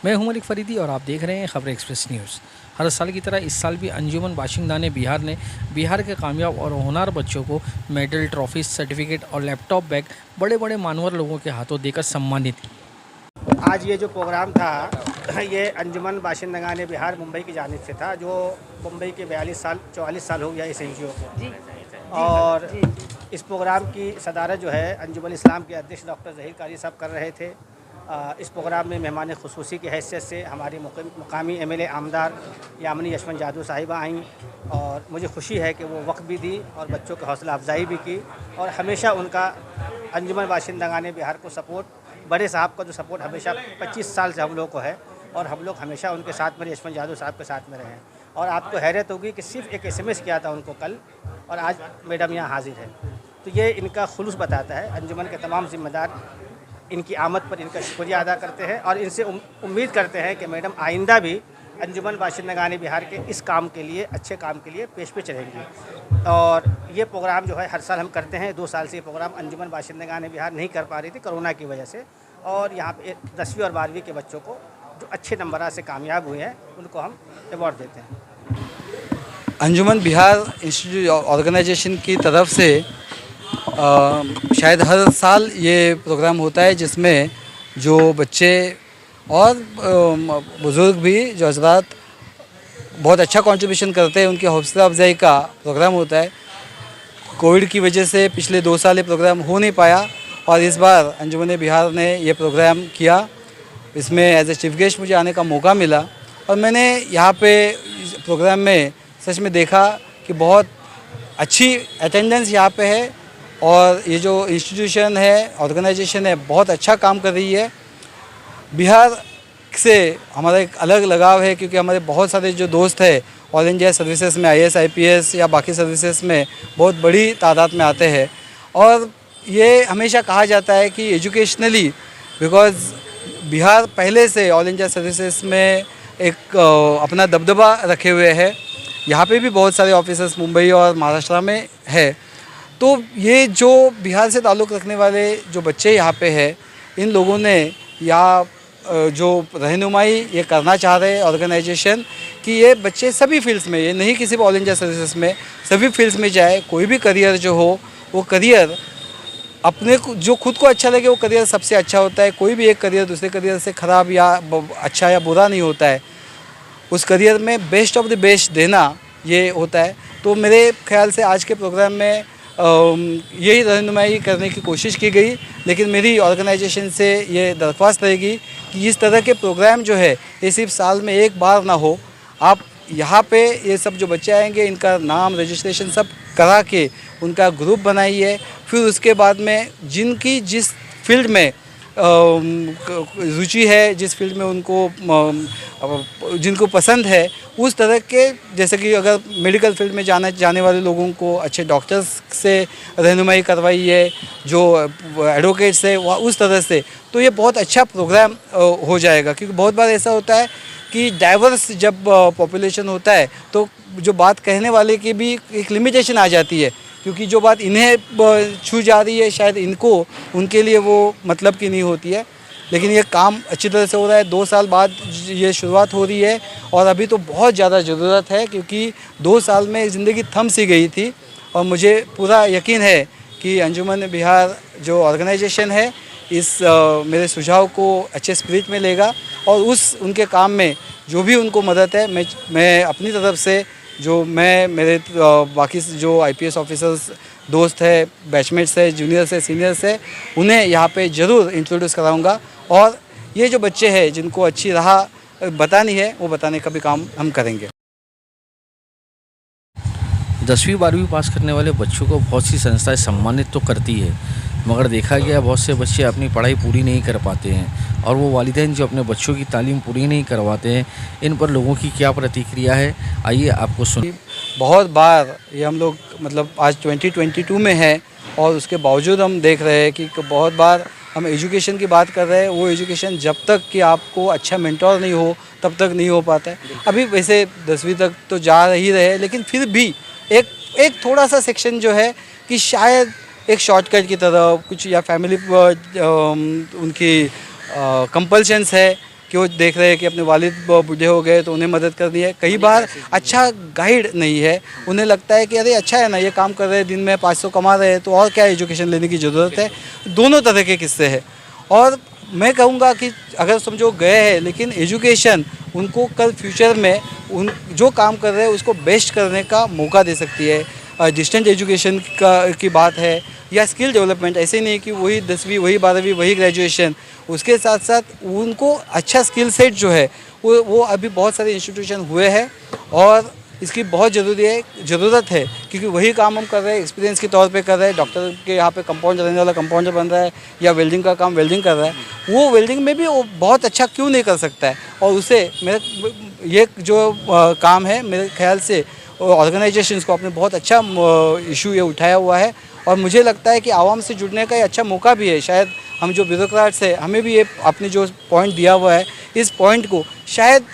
मैं हूं मलिक फरीदी और आप देख रहे हैं खबर एक्सप्रेस न्यूज़। हर साल की तरह इस साल भी अंजुमन बाशिंदा बिहार ने बिहार के कामयाब और होनहार बच्चों को मेडल, ट्रॉफी, सर्टिफिकेट और लैपटॉप बैग बड़े बड़े मान्यवर लोगों के हाथों देकर सम्मानित किया। आज ये जो प्रोग्राम था ये अंजुमन बाशिंदगान बिहार मुंबई की जानिब से था, जो मुंबई के 44 साल हो गया इस एनजीओ को। और इस प्रोग्राम की सदारत जो है अंजुमन इस्लाम के अध्यक्ष डॉक्टर ज़हीर कारी साहब कर रहे थे। इस प्रोग्राम में मेहमान खुसूसी की हैसियत से हमारी मुकामी एमएलए आमदार यामिनी यशवंत जादू साहिबा आईं और मुझे खुशी है कि वो वक्त भी दी और बच्चों की हौसला अफजाई भी की। और हमेशा उनका अंजुमन बाशिंदगान बिहार को सपोर्ट, बड़े साहब का जो सपोर्ट हमेशा 25 साल से हम लोग को है और हम लोग हमेशा उनके साथ में, यशवंत जादू साहब के साथ में रहे हैं। और आपको हैरत होगी कि सिर्फ एक एसएमएस किया था उनको कल और आज मैडम यहाँ हाजिर है। तो ये इनका खुलूस बताता है। अंजुमन के तमाम जिम्मेदार इनकी आमद पर इनका शुक्रिया अदा करते हैं और इनसे उम्मीद करते हैं कि मैडम आइंदा भी अंजुमन बाशिंदगान बिहार के इस काम के लिए, अच्छे काम के लिए पेश पेश रहेंगी। और ये प्रोग्राम जो है हर साल हम करते हैं। 2 साल से ये प्रोग्राम अंजुमन बाशिंदगान बिहार नहीं कर पा रही थी कोरोना की वजह से, और यहाँ पे 10वीं और 12वीं के बच्चों को जो अच्छे नंबर से कामयाब हुए हैं उनको हम अवार्ड देते हैं। अंजुमन बिहार इंस्टीट्यूट ऑर्गेनाइजेशन की तरफ से शायद हर साल ये प्रोग्राम होता है जिसमें जो बच्चे और बुज़ुर्ग भी जो हज़रात बहुत अच्छा कंट्रीब्यूशन करते हैं उनकी हौसला अफजाई का प्रोग्राम होता है। कोविड की वजह से पिछले 2 साल ये प्रोग्राम हो नहीं पाया और इस बार अंजुमन बिहार ने ये प्रोग्राम किया। इसमें एज ए चीफ गेस्ट मुझे आने का मौका मिला और मैंने यहाँ पे प्रोग्राम में सच में देखा कि बहुत अच्छी अटेंडेंस यहाँ पे है और ये जो इंस्टीट्यूशन है, ऑर्गेनाइजेशन है, बहुत अच्छा काम कर रही है। बिहार से हमारा एक अलग लगाव है क्योंकि हमारे बहुत सारे जो दोस्त हैं ऑल इंडिया सर्विसेज में, आईएएस, आईपीएस या बाकी सर्विसेज में बहुत बड़ी तादाद में आते हैं। और ये हमेशा कहा जाता है कि एजुकेशनली, बिकॉज़ बिहार पहले से ऑल इंडिया सर्विसेज में एक अपना दबदबा रखे हुए है। यहाँ पे भी बहुत सारे ऑफिसर्स मुंबई और महाराष्ट्र में है। तो ये जो बिहार से ताल्लुक़ रखने वाले जो बच्चे यहाँ पे हैं, इन लोगों ने या जो रहनुमाई ये करना चाह रहे हैं ऑर्गेनाइजेशन कि ये बच्चे सभी फील्ड्स में, ये नहीं कि सिर्फ ऑल इंडिया सर्विसेज में, सभी फील्ड्स में जाए। कोई भी करियर जो हो वो करियर अपने को जो खुद को अच्छा लगे वो करियर सबसे अच्छा होता है। कोई भी एक करियर दूसरे करियर से ख़राब या अच्छा या बुरा नहीं होता है। उस करियर में बेस्ट ऑफ द बेस्ट देना ये होता है। तो मेरे ख्याल से आज के प्रोग्राम में यही रहनुमाई करने की कोशिश की गई, लेकिन मेरी ऑर्गेनाइजेशन से ये दरख्वास्त रहेगी कि इस तरह के प्रोग्राम जो है ये सिर्फ साल में एक बार ना हो। आप यहाँ पे ये सब जो बच्चे आएंगे इनका नाम रजिस्ट्रेशन सब करा के उनका ग्रुप बनाइए। फिर उसके बाद में जिनकी जिस फील्ड में रुचि है, जिस फील्ड में उनको जिनको पसंद है, उस तरह के, जैसे कि अगर मेडिकल फील्ड में जाने वाले लोगों को अच्छे डॉक्टर्स से रहनुमाई करवाइए, जो एडवोकेट्स है वह उस तरह से, तो ये बहुत अच्छा प्रोग्राम हो जाएगा। क्योंकि बहुत बार ऐसा होता है कि डाइवर्स जब पॉपुलेशन होता है तो जो बात कहने वाले की भी एक लिमिटेशन आ जाती है, क्योंकि जो बात इन्हें छू जा रही है शायद इनको, उनके लिए वो मतलब की नहीं होती है। लेकिन ये काम अच्छी तरह से हो रहा है। 2 साल बाद ये शुरुआत हो रही है और अभी तो बहुत ज़्यादा ज़रूरत है क्योंकि 2 साल में ज़िंदगी थम सी गई थी। और मुझे पूरा यकीन है कि अंजुमन बिहार जो ऑर्गेनाइजेशन है इस मेरे सुझाव को अच्छे स्पिरिट में लेगा और उनके काम में जो भी उनको मदद है मैं अपनी तरफ से, जो मेरे बाकी जो आईपीएस ऑफिसर्स दोस्त है, बैचमेट्स है, जूनियर्स है, सीनियर्स है, उन्हें यहाँ पे ज़रूर इंट्रोड्यूस कराऊंगा। और ये जो बच्चे हैं जिनको अच्छी राह बतानी है वो बताने का भी काम हम करेंगे। 10वीं 12वीं पास करने वाले बच्चों को बहुत सी संस्थाएं सम्मानित तो करती है, मगर देखा गया बहुत से बच्चे अपनी पढ़ाई पूरी नहीं कर पाते हैं और वो वालिदैन जो अपने बच्चों की तालीम पूरी नहीं करवाते हैं, इन पर लोगों की क्या प्रतिक्रिया है, आइए आपको सुन। बहुत बार ये हम लोग मतलब आज 2022 में है और उसके बावजूद हम देख रहे हैं कि बहुत बार हम एजुकेशन की बात कर रहे हैं, वो एजुकेशन जब तक कि आपको अच्छा मेंटोर नहीं हो तब तक नहीं हो पाता है। अभी वैसे 10वीं तक तो जा ही रहे हैं, लेकिन फिर भी एक थोड़ा सा सेक्शन जो है कि शायद एक शॉर्टकट की तरह कुछ, या फैमिली उनकी कंपल्शंस है कि वो देख रहे हैं कि अपने वालिद बूढ़े हो गए तो उन्हें मदद करनी है। कई बार अच्छा गाइड नहीं है, उन्हें लगता है कि अरे अच्छा है ना, ये काम कर रहे हैं, दिन में 500 कमा रहे हैं, तो और क्या एजुकेशन लेने की ज़रूरत है। दोनों तरह के किस्से हैं। और मैं कहूँगा कि अगर समझो गए हैं, लेकिन एजुकेशन उनको कल फ्यूचर में उन जो काम कर रहे हैं उसको बेस्ट करने का मौका दे सकती है। डिस्टेंस एजुकेशन की बात है या स्किल डेवलपमेंट, ऐसे नहीं कि वही 10वीं वही 12वीं वही ग्रेजुएशन, उसके साथ साथ उनको अच्छा स्किल सेट जो है वो अभी बहुत सारे इंस्टीट्यूशन हुए हैं और इसकी बहुत ज़रूरत है, क्योंकि वही काम हम कर रहे हैं, एक्सपीरियंस के तौर पे कर रहे हैं। डॉक्टर के यहाँ पे कंपाउंडर रहने वाला कंपाउंडर बन रहा है या वेल्डिंग का काम वेल्डिंग कर रहा है, वो वेल्डिंग में भी वो बहुत अच्छा क्यों नहीं कर सकता है। और उसे मेरे ये जो काम है, मेरे ख्याल से ऑर्गेनाइजेशंस को आपने बहुत अच्छा इशू ये उठाया हुआ है और मुझे लगता है कि आवाम से जुड़ने का ये अच्छा मौका भी है। शायद हम जो ब्यूरोक्रेट्स हैं, हमें भी ये आपने जो पॉइंट दिया हुआ है, इस पॉइंट को शायद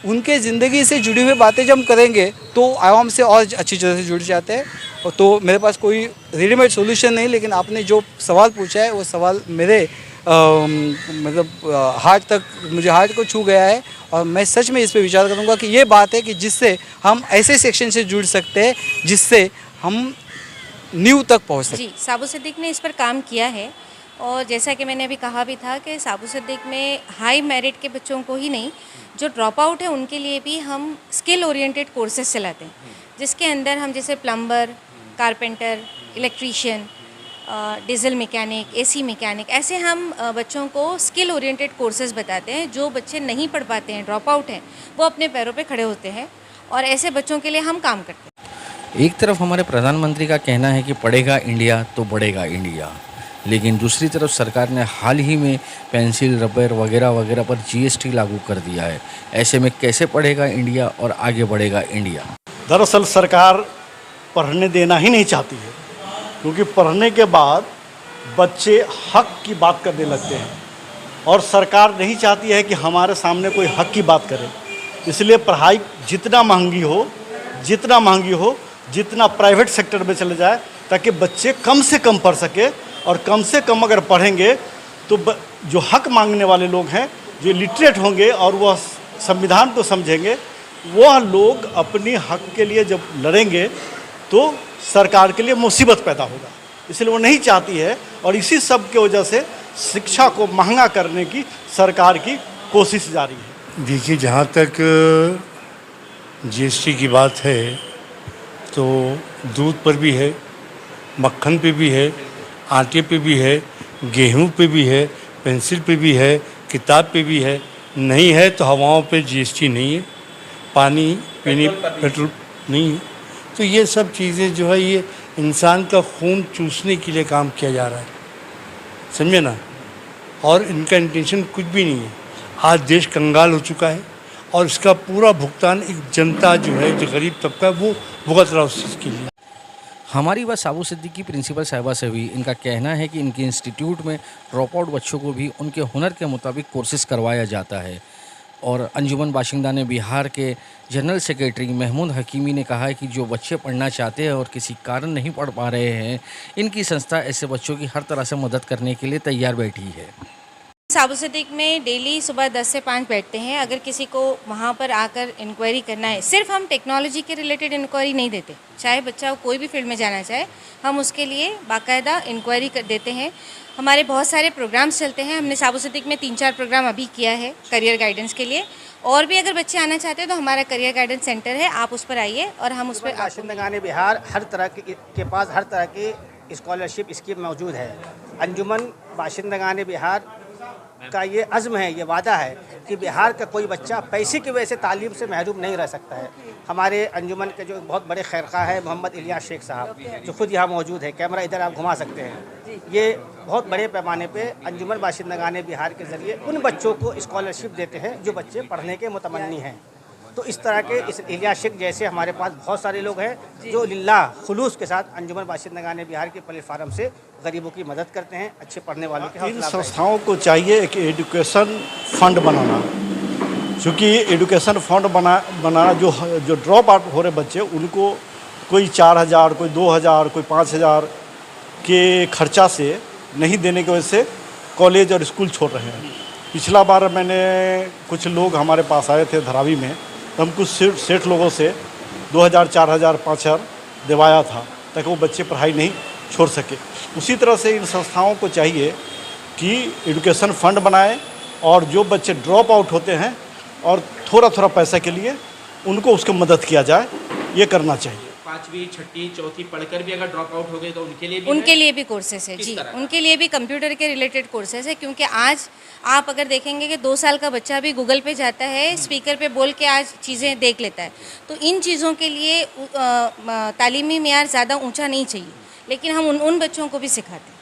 उनके ज़िंदगी से जुड़ी हुई बातें जब हम करेंगे तो आवाम से और अच्छी तरह से जुड़ जाते हैं। तो मेरे पास कोई रेडीमेड सॉल्यूशन नहीं, लेकिन आपने जो सवाल पूछा है वो सवाल मेरे मतलब मुझे हार्ट को छू गया है और मैं सच में इस पे विचार करूँगा कि ये बात है कि जिससे हम ऐसे सेक्शन से जुड़ सकते हैं जिससे हम नींव तक पहुँच सकें। जी, साबु सिद्दीक ने इस पर काम किया है और जैसा कि मैंने अभी कहा भी था कि साबु सिद्दीक में हाई मेरिट के बच्चों को ही नहीं, जो ड्रॉप आउट है उनके लिए भी हम स्किल ओरिएंटेड कोर्सेज चलाते हैं, जिसके अंदर हम जैसे plumber, carpenter, electrician, diesel mechanic, AC mechanic, ऐसे हम बच्चों को स्किल ओरिएंटेड कोर्सेज बताते हैं। जो बच्चे नहीं पढ़ पाते हैं, ड्रॉप आउट हैं, वो अपने पैरों पे खड़े होते हैं और ऐसे बच्चों के लिए हम काम करते हैं। एक तरफ हमारे प्रधानमंत्री का कहना है कि पढ़ेगा इंडिया तो बढ़ेगा इंडिया, लेकिन दूसरी तरफ सरकार ने हाल ही में पेंसिल, रबर वगैरह वगैरह पर जीएसटी लागू कर दिया है। ऐसे में कैसे पढ़ेगा इंडिया और आगे बढ़ेगा इंडिया? दरअसल सरकार पढ़ने देना ही नहीं चाहती है, क्योंकि पढ़ने के बाद बच्चे हक की बात करने लगते हैं और सरकार नहीं चाहती है कि हमारे सामने कोई हक की बात करे। इसलिए पढ़ाई जितना महंगी हो, जितना प्राइवेट सेक्टर में चले जाए, ताकि बच्चे कम से कम पढ़ सके और कम से कम अगर पढ़ेंगे तो जो हक मांगने वाले लोग हैं, जो लिटरेट होंगे और वह संविधान को समझेंगे, वह लोग अपनी हक के लिए जब लड़ेंगे तो सरकार के लिए मुसीबत पैदा होगा। इसलिए वो नहीं चाहती है और इसी सब की वजह से शिक्षा को महंगा करने की सरकार की कोशिश जारी है। देखिए, जहाँ तक जीएसटी की बात है तो दूध पर भी है, मक्खन पे भी है, आटे पे भी है, गेहूं पे भी है, पेंसिल पे भी है, किताब पे भी है। नहीं है तो हवाओं पे जीएसटी नहीं है, पानी पीने पेट्रोल नहीं है। तो ये सब चीज़ें जो है ये इंसान का खून चूसने के लिए काम किया जा रहा है, समझे ना। और इनका इंटेंशन कुछ भी नहीं है। आज देश कंगाल हो चुका है और इसका पूरा भुगतान एक जनता जो है, जो गरीब तबका, वो भुगत रहा उस चीज़ के लिए। हमारी बात साबु सिद्दीक की प्रिंसिपल साहिबा से हुई। इनका कहना है कि इनके इंस्टीट्यूट में ड्रॉप आउट बच्चों को भी उनके हुनर के मुताबिक कोर्सेज करवाया जाता है। और अंजुमन बाशिंदा ने बिहार के जनरल सेक्रेटरी महमूद हकीमी ने कहा है कि जो बच्चे पढ़ना चाहते हैं और किसी कारण नहीं पढ़ पा रहे हैं, इनकी संस्था ऐसे बच्चों की हर तरह से मदद करने के लिए तैयार बैठी है। साबु सिद्दीक में डेली सुबह 10 से 5 बैठते हैं। अगर किसी को वहाँ पर आकर इंक्वायरी करना है, सिर्फ हम टेक्नोलॉजी के रिलेटेड इंक्वायरी नहीं देते, चाहे बच्चा कोई भी फील्ड में जाना चाहे, हम उसके लिए बाकायदा इंक्वायरी कर देते हैं। हमारे बहुत सारे प्रोग्राम्स चलते हैं। हमने साबु सिद्दीक में 3-4 प्रोग्राम अभी किया है करियर गाइडेंस के लिए। और भी अगर बच्चे आना चाहते हैं तो हमारा करियर गाइडेंस सेंटर है, आप उस पर आइए और हम उस पर। बाशिंदगाने बिहार हर तरह के पास हर तरह की स्कॉलरशिप स्कीम मौजूद है। अंजुमन बाशिंदगाने बिहार का ये अज़्म है, ये वादा है कि बिहार का कोई बच्चा पैसे की वजह से तालीम से महरूम नहीं रह सकता है। हमारे अंजुमन के जो बहुत बड़े खैरखा है मोहम्मद इलियास शेख साहब, जो खुद यहाँ मौजूद है, कैमरा इधर आप घुमा सकते हैं, ये बहुत बड़े पैमाने पे अंजुमन बाशिंदगाने बिहार के ज़रिए उन बच्चों को स्कॉलरशिप देते हैं जो बच्चे पढ़ने के मुतमन्नी हैं। तो इस तरह के इस इलियास शेख जैसे हमारे पास बहुत सारे लोग हैं जो लिल्लाह खुलूस के साथ अंजुमन बाशिंदगाने बिहार के प्लेटफार्म से गरीबों की मदद करते हैं, अच्छे पढ़ने वालों के। इन संस्थाओं को चाहिए एक एजुकेशन फंड बनाना, क्योंकि एजुकेशन फंड बनाना जो ड्रॉप आउट हो रहे बच्चे, उनको कोई 4,000, कोई 2,000, कोई 5,000 के खर्चा से नहीं देने की वजह से कॉलेज और स्कूल छोड़ रहे हैं। पिछला बार मैंने कुछ लोग हमारे पास आए थे धरावी में, तो हम कुछ सेठ लोगों से 2000, 4000, 5000 दिवाया था ताकि वो बच्चे पढ़ाई नहीं छोड़ सके। उसी तरह से इन संस्थाओं को चाहिए कि एजुकेशन फंड बनाए और जो बच्चे ड्रॉप आउट होते हैं और थोड़ा थोड़ा पैसा के लिए उनको उसको मदद किया जाए, ये करना चाहिए। 5वीं, 6ठी, 4थी पढ़कर भी अगर ड्रॉप आउट हो गए तो उनके लिए भी कोर्सेस है जी, उनके लिए भी कंप्यूटर के रिलेटेड कोर्सेस है। क्योंकि आज आप अगर देखेंगे कि 2 साल का बच्चा भी गूगल पे जाता है, स्पीकर पे बोल के आज चीज़ें देख लेता है। तो इन चीज़ों के लिए तालीमी मेयार ज़्यादा ऊंचा नहीं चाहिए, लेकिन हम उन बच्चों को भी सिखाते हैं।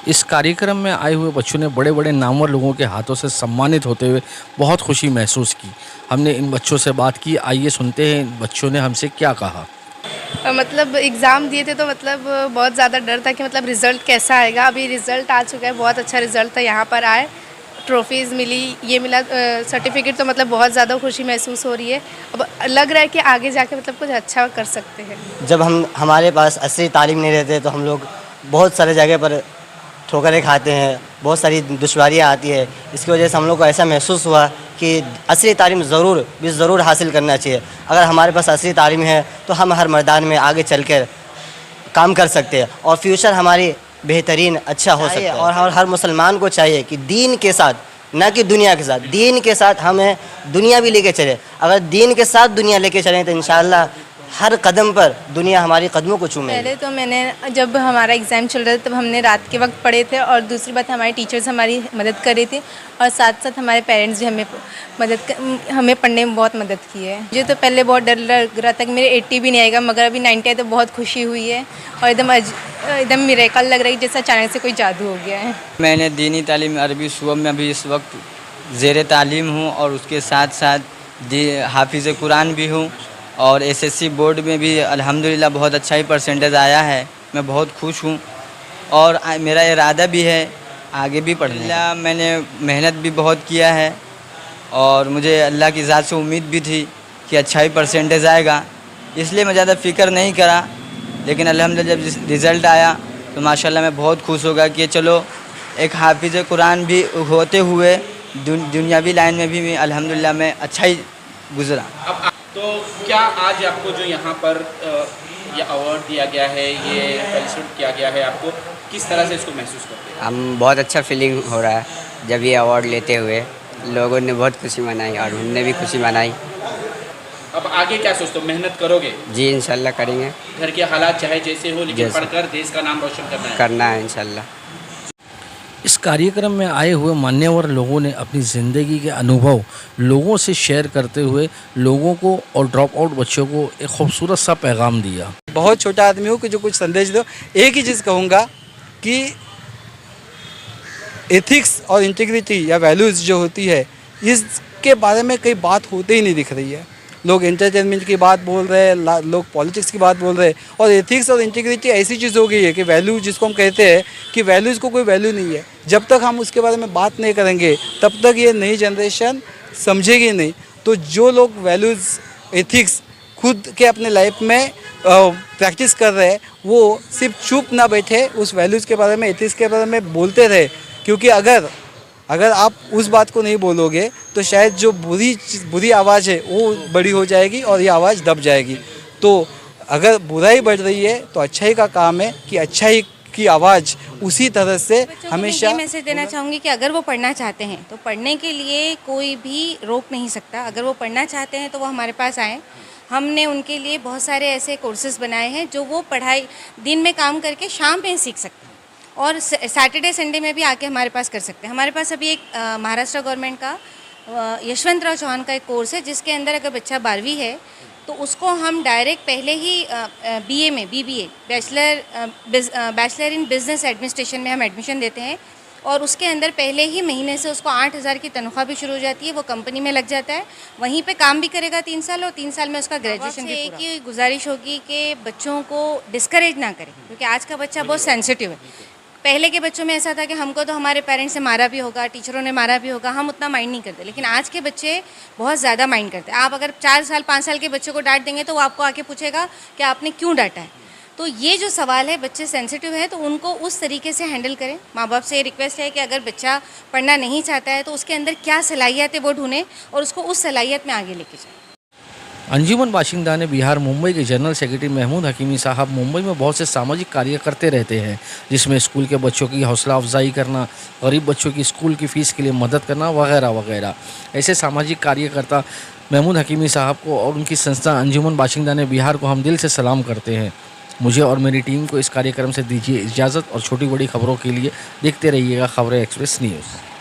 इस कार्यक्रम में आए हुए बच्चों ने बड़े बड़े नामवर लोगों के हाथों से सम्मानित होते हुए बहुत खुशी महसूस की। हमने इन बच्चों से बात की, आइए सुनते हैं इन बच्चों ने हमसे क्या कहा। मतलब एग्ज़ाम दिए थे तो मतलब बहुत ज़्यादा डर था कि मतलब रिज़ल्ट कैसा आएगा। अभी रिज़ल्ट आ चुका है, बहुत अच्छा रिज़ल्ट था। यहाँ पर आए, ट्रॉफीज़ मिली, ये मिला सर्टिफिकेट, तो मतलब बहुत ज़्यादा खुशी महसूस हो रही है। अब लग रहा है कि आगे जाके मतलब कुछ अच्छा कर सकते हैं। जब हमारे पास असली तालीम नहीं रहते तो हम लोग बहुत सारे जगह पर ठोकरें खाते हैं, बहुत सारी दुश्वारियाँ आती है। इसकी वजह से हम लोग को ऐसा महसूस हुआ कि असली तालीम ज़रूर हासिल करना चाहिए। अगर हमारे पास असली तालीम है तो हम हर मैदान में आगे चलकर काम कर सकते हैं और फ्यूचर हमारी बेहतरीन अच्छा हो सकता है। और हर मुसलमान को चाहिए कि दीन के साथ, ना कि दुनिया के साथ, दीन के साथ हमें दुनिया भी लेके चले। अगर दीन के साथ दुनिया लेके चलें तो इंशाअल्लाह हर कदम पर दुनिया हमारी कदमों को चूमेगी। पहले तो मैंने जब हमारा एग्ज़ाम चल रहा था तब हमने रात के वक्त पढ़े थे, और दूसरी बात हमारे टीचर्स हमारी मदद कर रहे थे, और साथ साथ हमारे पेरेंट्स भी हमें पढ़ने में बहुत मदद की है। मुझे तो पहले बहुत डर लग रहा था कि मेरे 80 भी नहीं आएगा, मगर अभी 90 आए तो बहुत खुशी हुई है और एकदम मिरेकल लग रहा है, जैसा अचानक से कोई जादू हो गया है। मैंने दीनी तालीम अरबी शुअब में अभी इस वक्त ज़ेर तालीम हूँ और उसके साथ साथ हाफिज़ कुरान भी हूँ, और एसएससी बोर्ड में भी अल्हम्दुलिल्लाह बहुत अच्छा ही परसेंटेज आया है। मैं बहुत खुश हूँ और मेरा इरादा भी है आगे भी पढ़ने का। मैंने मेहनत भी बहुत किया है और मुझे अल्लाह की ज़ात से उम्मीद भी थी कि अच्छा ही परसेंटेज आएगा, इसलिए मैं ज़्यादा फ़िक्र नहीं करा। लेकिन अल्हम्दुलिल्लाह जब रिज़ल्ट आया तो माशाल्लाह मैं बहुत खुश हो गया कि चलो एक हाफिज़ कुरान भी होते हुए दुनियावी लाइन में भी अल्हम्दुलिल्लाह मैं अच्छा ही गुज़रा। तो क्या आज आपको जो यहाँ पर ये अवार्ड दिया गया है, ये फेलिसिट किया गया है, आपको किस तरह से इसको महसूस करते हैं? हम बहुत अच्छा फीलिंग हो रहा है जब ये अवार्ड लेते हुए। लोगों ने बहुत खुशी मनाई और हमने भी खुशी मनाई। अब आगे क्या सोचते हो, मेहनत करोगे? जी इंशाल्लाह करेंगे। घर के हालात चाहे जैसे हो, लेकिन पढ़कर देश का नाम रोशन करना है इंशाल्लाह। इस कार्यक्रम में आए हुए मान्यवर लोगों ने अपनी ज़िंदगी के अनुभव लोगों से शेयर करते हुए लोगों को और ड्रॉप आउट बच्चों को एक खूबसूरत सा पैगाम दिया। बहुत छोटा आदमी हूँ कि जो कुछ संदेश दो। एक ही चीज़ कहूँगा कि एथिक्स और इंटीग्रिटी या वैल्यूज़ जो होती है, इसके बारे में कई बात होते ही नहीं दिख रही है। लोग एंटरटेनमेंट की बात बोल रहे हैं, लोग पॉलिटिक्स की बात बोल रहे हैं, और एथिक्स और इंटीग्रिटी ऐसी चीज़ हो गई है कि वैल्यू जिसको हम कहते हैं कि वैल्यूज़ को कोई वैल्यू नहीं है। जब तक हम उसके बारे में बात नहीं करेंगे तब तक ये नई जनरेशन समझेगी नहीं। तो जो लोग वैल्यूज़, एथिक्स खुद के अपने लाइफ में प्रैक्टिस कर रहे हैं, वो सिर्फ चुप ना बैठे, उस वैल्यूज़ के बारे में, एथिक्स के बारे में बोलते रहे। क्योंकि अगर आप उस बात को नहीं बोलोगे तो शायद जो बुरी आवाज़ है वो बड़ी हो जाएगी और ये आवाज़ दब जाएगी। तो अगर बुराई बढ़ रही है तो अच्छाई का काम है कि अच्छाई की आवाज़ उसी तरह से हमेशा। मैं मैसेज देना चाहूँगी कि अगर वो पढ़ना चाहते हैं तो पढ़ने के लिए कोई भी रोक नहीं सकता। अगर वो पढ़ना चाहते हैं तो वो हमारे पास आएँ। हमने उनके लिए बहुत सारे ऐसे कोर्सेज़ बनाए हैं जो वो पढ़ाई दिन में काम करके शाम में सीख सकते हैं, और सैटरडे संडे में भी आके हमारे पास कर सकते हैं। हमारे पास अभी एक महाराष्ट्र गवर्नमेंट का यशवंतराव चौहान का एक कोर्स है, जिसके अंदर अगर बच्चा 12वीं है तो उसको हम डायरेक्ट पहले ही BA में BBA bachelor in business administration में हम एडमिशन देते हैं, और उसके अंदर पहले ही महीने से उसको 8000 की तनख्वाह भी शुरू हो जाती है। वो कंपनी में लग जाता है, वहीं पे काम भी करेगा 3 साल, और 3 साल में उसका ग्रेजुएशन भी पूरा। एक गुजारिश होगी कि बच्चों को डिस्करेज ना करें, क्योंकि आज का बच्चा बहुत सेंसिटिव है। पहले के बच्चों में ऐसा था कि हमको तो हमारे पेरेंट्स ने मारा भी होगा, टीचरों ने मारा भी होगा, हम उतना माइंड नहीं करते। लेकिन आज के बच्चे बहुत ज़्यादा माइंड करते हैं। आप अगर 4 साल 5 साल के बच्चे को डांट देंगे तो वो आपको आके पूछेगा कि आपने क्यों डांटा है। तो ये जो सवाल है, बच्चे सेंसिटिव हैं तो उनको उस तरीके से हैंडल करें। माँ बाप से रिक्वेस्ट है कि अगर बच्चा पढ़ना नहीं चाहता है तो उसके अंदर क्या सलाहियत है वो ढूंढें और उसको उस सलाहियत में आगे लेके जाएं। अंजुमन बाशिंदा ने बिहार मुंबई के जनरल सेक्रेटरी महमूद हकीमी साहब मुंबई में बहुत से सामाजिक कार्य करते रहते हैं, जिसमें स्कूल के बच्चों की हौसला अफजाई करना, गरीब बच्चों की स्कूल की फ़ीस के लिए मदद करना वगैरह वगैरह। ऐसे सामाजिक कार्यकर्ता महमूद हकीमी साहब को और उनकी संस्था अंजुमन बाशिंदा ने बिहार को हम दिल से सलाम करते हैं। मुझे और मेरी टीम को इस कार्यक्रम से दीजिए इजाज़त और छोटी बड़ी खबरों के लिए देखते रहिएगा खबरें एक्सप्रेस न्यूज़।